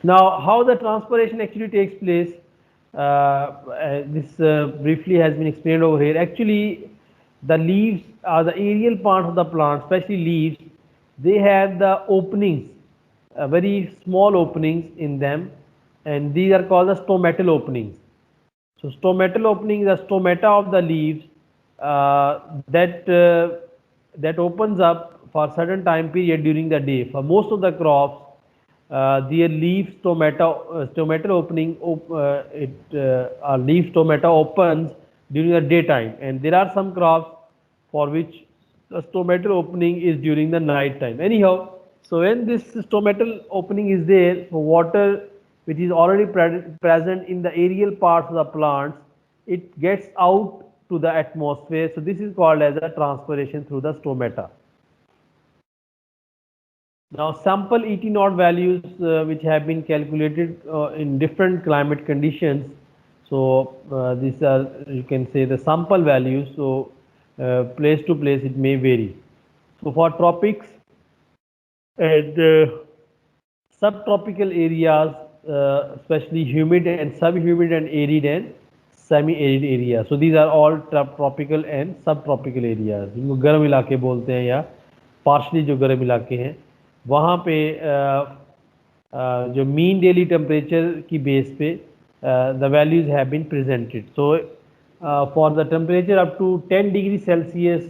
Now, how the transpiration actually takes place, this briefly has been explained over here. Actually, the leaves are the aerial part of the plant, especially leaves. They have the openings, very small openings in them, and these are called the stomatal openings. So stomatal opening is the stomata of the leaves that opens up for certain time period during the day. For most of the crops, their leaf stomatal opening leaf stomata opens during the daytime, and there are some crops for which the stomatal opening is during the night time. Anyhow, so when this stomatal opening is there, so water which is already present in the aerial parts of the plants, it gets out to the atmosphere. So this is called as a transpiration through the stomata. Now, sample ET naught values which have been calculated in different climate conditions. So, these are, you can say, the sample values. So, place to place it may vary. So, for tropics and subtropical areas, especially humid and subhumid and arid and semi-arid areas. So these are all tropical and subtropical areas. जिनको गर्म इलाके बोलते हैं या partially जो गर्म इलाके हैं वहाँ पे जो मीन डेली टेम्परेचर की बेस पे the values have been presented. So for the temperature up to 10 degrees Celsius,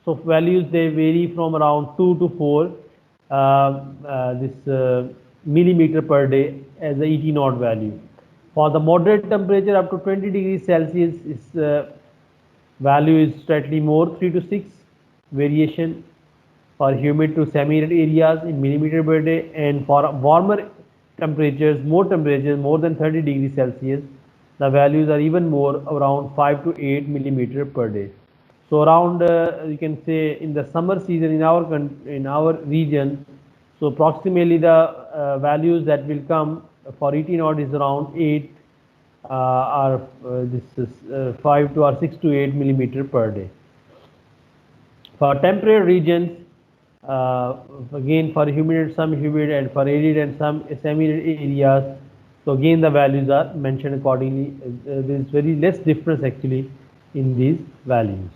so values they vary from around 2 to 4 this millimeter per day as the ET naught value. For the moderate temperature up to 20 degrees Celsius, its value is slightly more, 3 to 6 variation for humid to semi-arid areas in millimeter per day, and for warmer temperatures, more than 30 degrees Celsius, the values are even more, around 5 to 8 millimeter per day. So around you can say in the summer season in our region, so approximately the values that will come for ET naught is around 8 or this is 5 to or 6 to 8 millimeter per day. For temperate regions, again for humid, some humid, and for arid and some semi-arid areas, so again the values are mentioned accordingly. There is very less difference actually in these values.